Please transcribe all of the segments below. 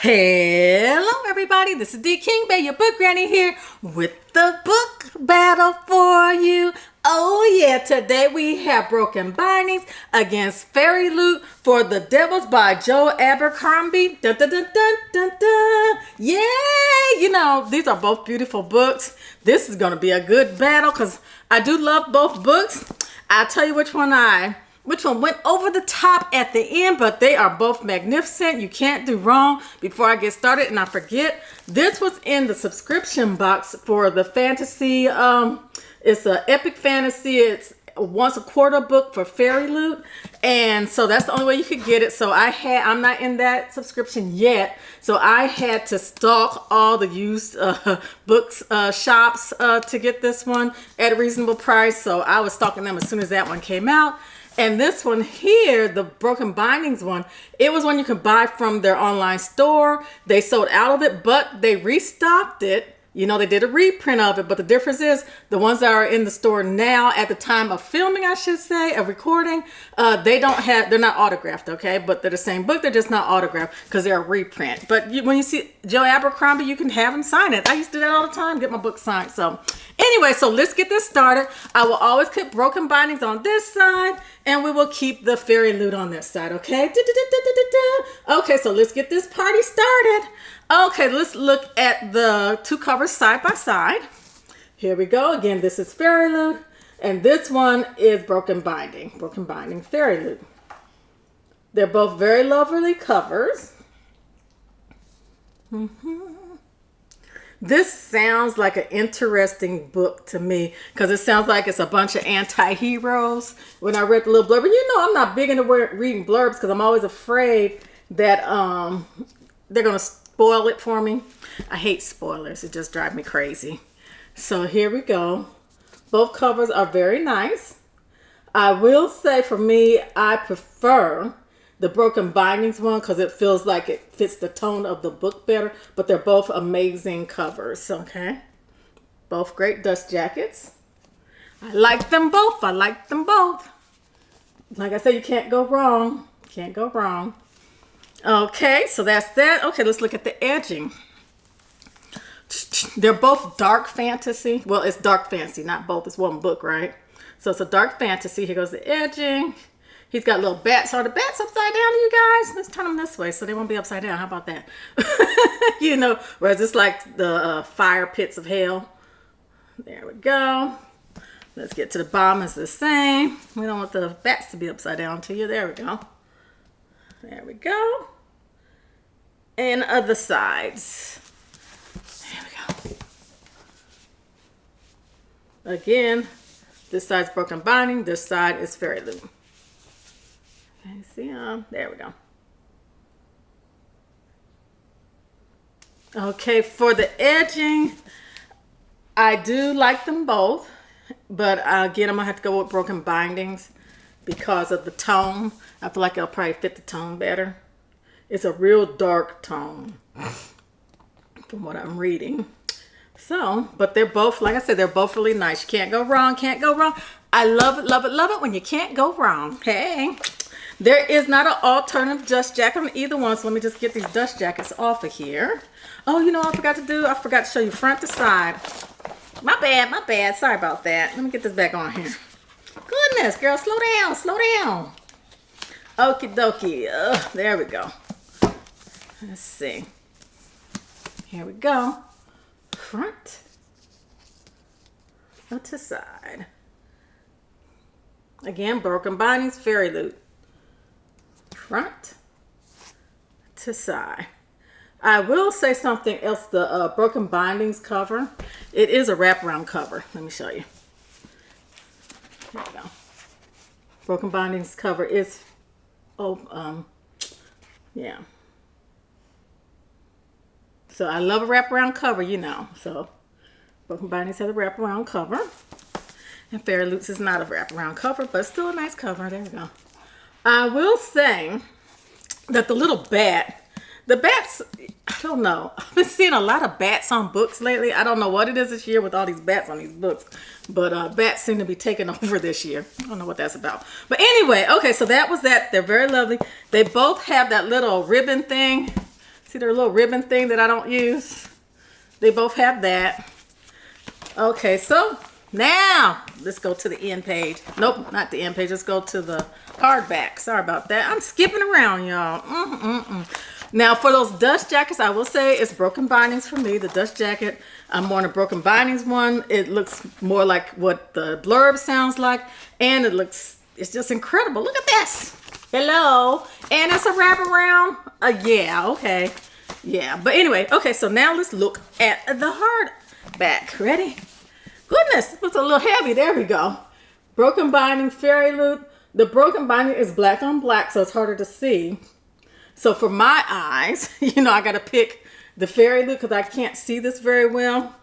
Hello everybody, this is D King Bay, your book granny here with the book battle for you. Oh yeah, today we have Broken Bindings against Fairyloot for the Devils by Joe Abercrombie. Dun, dun, dun, dun, dun, dun. Yay! You know, these are both beautiful books. This is going to be a good battle because I do love both books. I'll tell you which one went over the top at the end, but they are both magnificent. You can't do wrong. Before I get started and I forget, this was in the subscription box for the fantasy. It's an epic fantasy. It's once a quarter book for Fairyloot, and so that's the only way you could get it. So I'm not in that subscription yet, so I had to stalk all the used books shops to get this one at a reasonable price. So I was stalking them as soon as that one came out. And this one here, the Broken Bindings one, it was one you could buy from their online store. They sold out of it, but they restocked it. You know, they did a reprint of it, but the difference is the ones that are in the store now at the time of filming, I should say, of recording, they're not autographed, okay? But they're the same book, they're just not autographed because they're a reprint. But when you see Joe Abercrombie, you can have him sign it. I used to do that all the time, get my book signed. So anyway, so let's get this started. I will always keep Broken Bindings on this side, and we will keep the Fairyloot on this side, okay? Okay, so let's get this party started. Okay, let's look at the two covers side by side. Here we go. Again, this is Fairyloot, and this one is Broken Binding Fairyloot. They're both very lovely covers. This sounds like an interesting book to me because it sounds like it's a bunch of anti-heroes. When I read the little blurb, you know I'm not big into reading blurbs because I'm always afraid that they're going to spoil it for me. I hate spoilers. It just drives me crazy. So here we go. Both covers are very nice. I will say for me, I prefer the Broken Bindings one because it feels like it fits the tone of the book better, but they're both amazing covers, okay? Both great dust jackets. I like them both. Like I said, you can't go wrong. Can't go wrong. Okay, so that's that. Okay, let's look at the edging. They're both dark fantasy. Well, it's dark fantasy, not both. It's one book, right? So it's a dark fantasy. Here goes the edging. He's got little bats. Are the bats upside down, you guys? Let's turn them this way so they won't be upside down. How about that? You know, whereas it's like the fire pits of hell. There we go. Let's get to the bottom. It's the same. We don't want the bats to be upside down to you. There we go. There we go. And other sides. There we go. Again, this side's Broken Binding. This side is Fairyloot. Okay, see, there we go. Okay, for the edging, I do like them both, but again, I'm gonna have to go with Broken Bindings because of the tone. I feel like it'll probably fit the tone better. It's a real dark tone from what I'm reading. So, but they're both, like I said, they're both really nice. You can't go wrong, can't go wrong. I love it when you can't go wrong. Hey. There is not an alternative dust jacket on either one, so let me just get these dust jackets off of here. Oh, you know what I forgot to do? I forgot to show you front to side. My bad. Sorry about that. Let me get this back on here. Goodness, girl, slow down. Okie dokie. There we go. Let's see. Here we go. Front to side. Again, Broken Bindings, Fairyloot. Front to side. I will say something else. The Broken Bindings cover, it is a wraparound cover. Let me show you. There we go. Broken Bindings cover is, yeah. So I love a wraparound cover, you know. So Broken Bindings has a wraparound cover. And Fairyloot's is not a wraparound cover, but still a nice cover. There we go. I will say that the bats, I don't know. I've been seeing a lot of bats on books lately. I don't know what it is this year with all these bats on these books. But bats seem to be taking over this year. I don't know what that's about. But anyway, okay, so that was that. They're very lovely. They both have that little ribbon thing See their little ribbon thing that I don't use? They both have that. Okay, so now let's go to the end page. Nope, not the end page. Let's go to the hardback. Sorry about that. I'm skipping around, y'all. Now, for those dust jackets, I will say it's broken bindings for me. The dust jacket, I'm wearing a broken bindings one. It looks more like what the blurb sounds like, and it's just incredible. Look at this. Hello. And it's a wraparound. Yeah, okay. Yeah, but anyway, okay, so now let's look at the hardback. Ready? Goodness, it's a little heavy. There we go. Broken binding, Fairyloot. The broken binding is black on black, so it's harder to see. So for my eyes, you know, I got to pick the Fairyloot because I can't see this very well.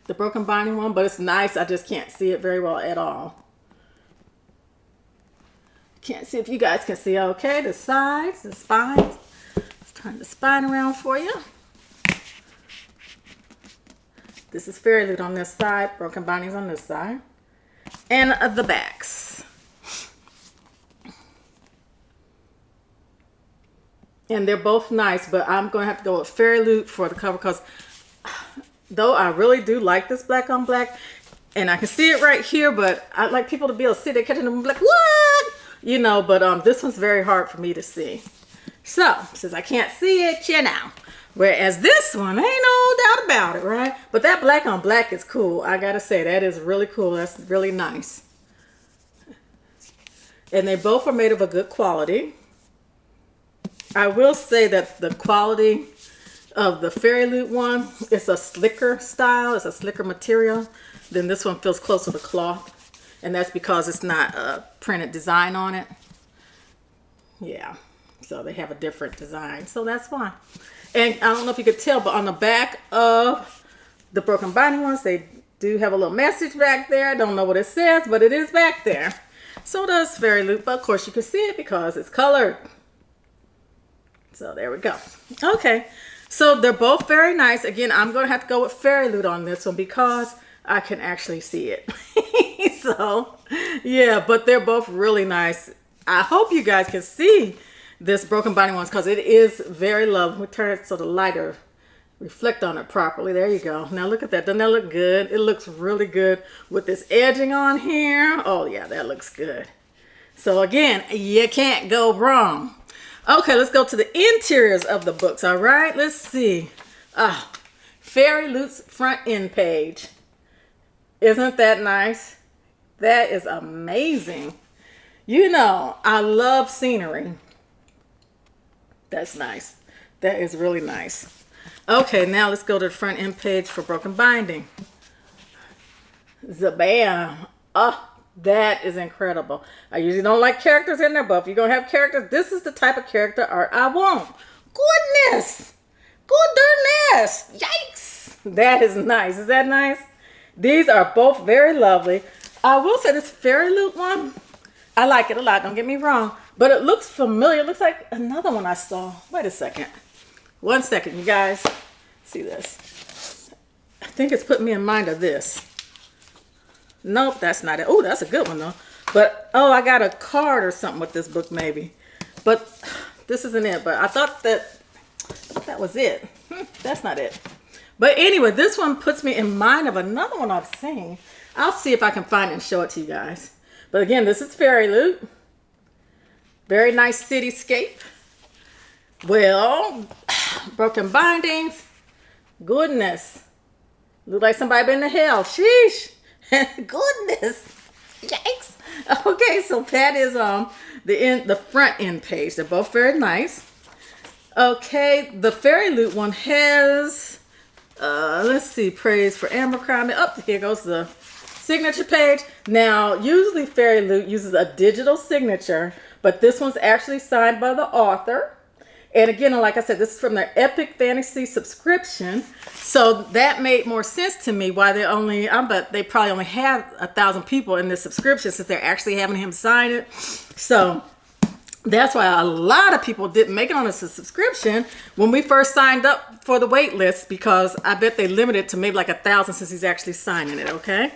The broken binding one, but it's nice. I just can't see it very well at all. Can't see if you guys can see. Okay, the sides, the spines. Let's turn the spine around for you. This is Fairyloot on this side, broken bindings on this side, and the backs. And they're both nice, but I'm going to have to go with Fairyloot for the cover because though I really do like this black on black, and I can see it right here, but I'd like people to be able to see it, catching them and be like, what? You know, but this one's very hard for me to see. So, since I can't see it, you know. Whereas this one, ain't no doubt about it, right? But that black on black is cool. I gotta say, that is really cool. That's really nice. And they both are made of a good quality. I will say that the quality of the Fairyloot one, it's a slicker style. It's a slicker material. Then this one feels closer to cloth. And that's because it's not a printed design on it. Yeah. So they have a different design. So that's fine. And I don't know if you could tell, but on the back of the broken binding ones, they do have a little message back there. I don't know what it says, but it is back there. So does Fairyloot, but of course you can see it because it's colored. So there we go. Okay, so they're both very nice. Again, I'm going to have to go with Fairyloot on this one because I can actually see it. So, yeah, but they're both really nice. I hope you guys can see this broken binding ones because it is very lovely. We turn it so the light will reflect on it properly. There you go. Now look at that. Doesn't that look good? It looks really good with this edging on here. Oh yeah, that looks good. So again, you can't go wrong. Okay, let's go to the interiors of the books. All right, let's see. Fairyloot's front end page. Isn't that nice? That is amazing. You know, I love scenery. That's nice. That is really nice. Okay, now let's go to the front end page for broken binding. Zabam. Oh, that is incredible. I usually don't like characters in there, but if you're going to have characters, this is the type of character art I want. Goodness. Goodness. Yikes. That is nice. Is that nice? These are both very lovely. I will say this Fairyloot one, I like it a lot. Don't get me wrong. But it looks familiar. It looks like another one I saw. Wait a second. One second, you guys. See this? I think it's putting me in mind of this. Nope, that's not it. Oh, that's a good one, though. But, oh, I got a card or something with this book, maybe. But this isn't it. But I thought that was it. That's not it. But anyway, this one puts me in mind of another one I've seen. I'll see if I can find it and show it to you guys. But again, this is Fairyloot. Very nice cityscape. Well, broken bindings. Goodness. Look like somebody been to hell. Sheesh. Goodness. Yikes. Okay, so that is the front end page. They're both very nice. Okay, the Fairyloot one has, let's see, praise for Abercrombie. Oh, here goes the signature page. Now, usually Fairyloot uses a digital signature, but this one's actually signed by the author. And again, like I said, this is from their Epic Fantasy subscription. So that made more sense to me why they only, I bet they probably only have 1,000 people in this subscription since they're actually having him sign it. So that's why a lot of people didn't make it on a subscription when we first signed up for the wait list, because I bet they limited to maybe like 1,000 since he's actually signing it, okay?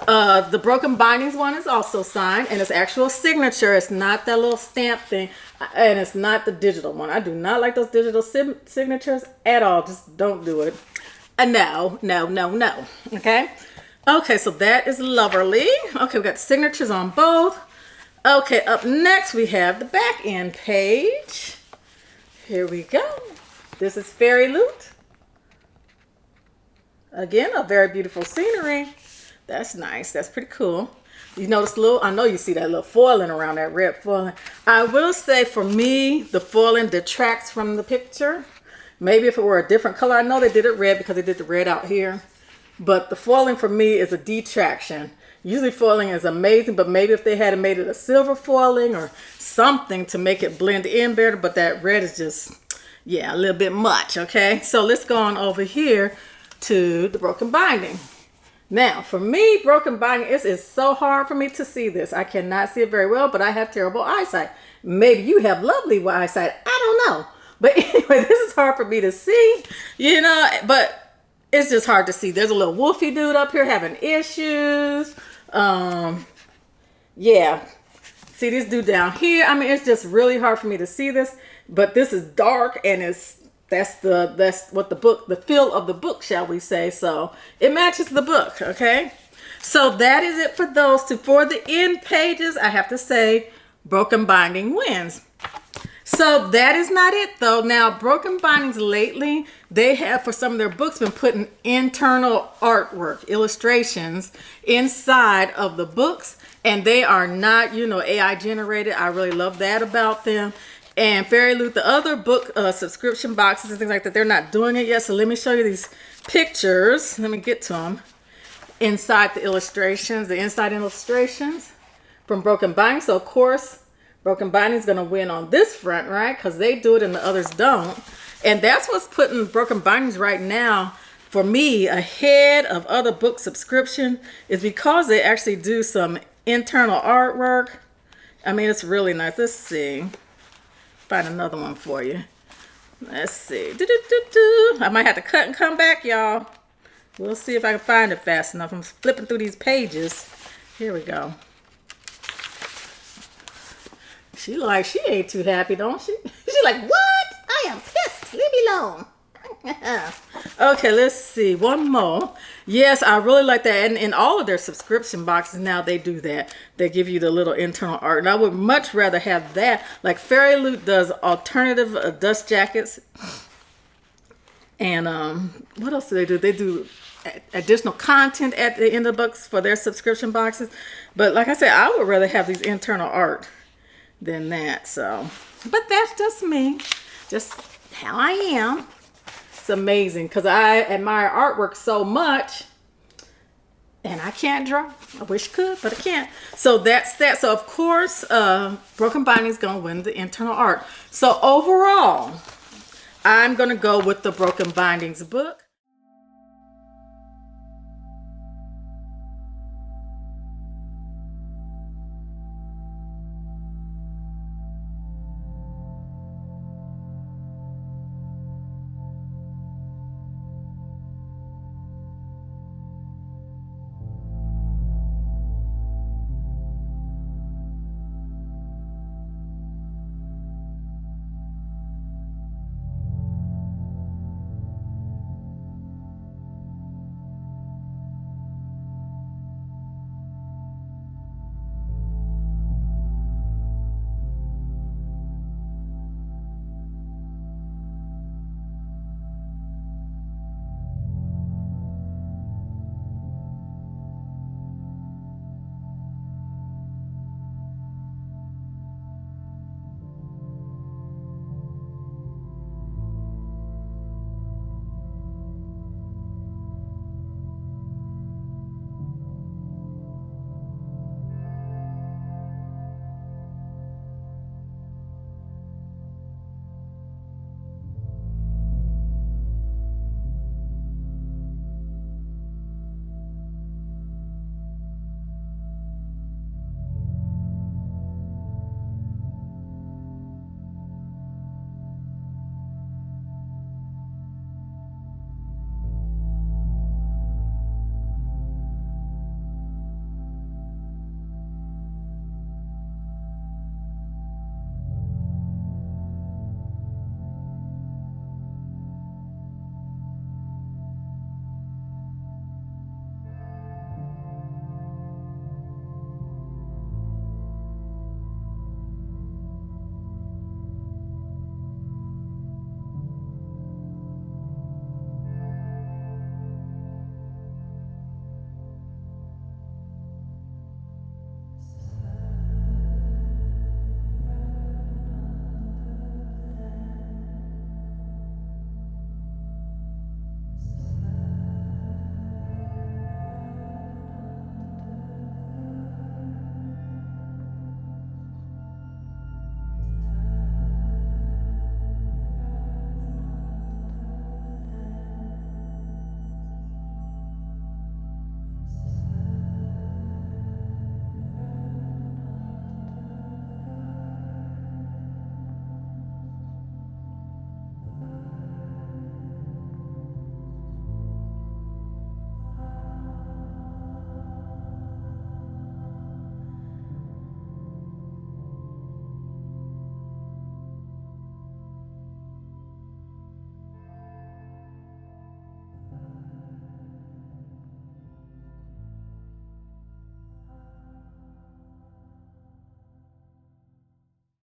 The Broken Bindings one is also signed, and it's actual signature. It's not that little stamp thing, and it's not the digital one. I do not like those digital signatures at all. Just don't do it. No, no, no, no. Okay? Okay, so that is lovely. Okay, we got signatures on both. Okay, up next we have the back end page. Here we go. This is Fairyloot. Again, a very beautiful scenery. That's nice. That's pretty cool. You notice I know you see that little foiling around, that red foiling. I will say for me, the foiling detracts from the picture. Maybe if it were a different color. I know they did it red because they did the red out here. But the foiling for me is a detraction. Usually foiling is amazing, but maybe if they had made it a silver foiling or something to make it blend in better. But that red is just, yeah, a little bit much, okay? So let's go on over here to the broken binding. Now, for me, broken binding, is so hard for me to see this. I cannot see it very well, but I have terrible eyesight. Maybe you have lovely eyesight. I don't know. But anyway, this is hard for me to see, you know, but it's just hard to see. There's a little wolfy dude up here having issues. Yeah. See this dude down here? I mean, it's just really hard for me to see this, but this is dark and that's what the feel of the book, shall we say. So it matches the book, okay? So that is it for those two. For the end pages, I have to say Broken Binding wins. So that is not it though. Now, Broken Bindings lately, they have for some of their books been putting internal artwork, illustrations inside of the books, and they are not, you know, AI generated. I really love that about them. And Fairyloot, the other book subscription boxes and things like that, they're not doing it yet. So let me show you these pictures. Let me get to them. Inside the illustrations, the inside illustrations from Broken Bindings. So of course, Broken Bindings is going to win on this front, right? Because they do it and the others don't. And that's what's putting Broken Bindings right now, for me, ahead of other book subscription, is because they actually do some internal artwork. I mean, it's really nice. Let's see. Find another one for you. Let's see. I might have to cut and come back, y'all. We'll see if I can find it fast enough. I'm flipping through these pages. Here we go. She ain't too happy, don't she? She like, what? I am pissed. Leave me alone. Okay, let's see. One more. Yes, I really like that. And in all of their subscription boxes now, they do that. They give you the little internal art. And I would much rather have that. Like Fairyloot does alternative dust jackets. And what else do they do? They do additional content at the end of the books for their subscription boxes. But like I said, I would rather have these internal art than that. So, but that's just me. Just how I am. It's amazing because I admire artwork so much and I can't draw. I wish I could, but I can't. So that's that. So of course, Broken Bindings is going to win the internal art. So overall, I'm going to go with the Broken Bindings book.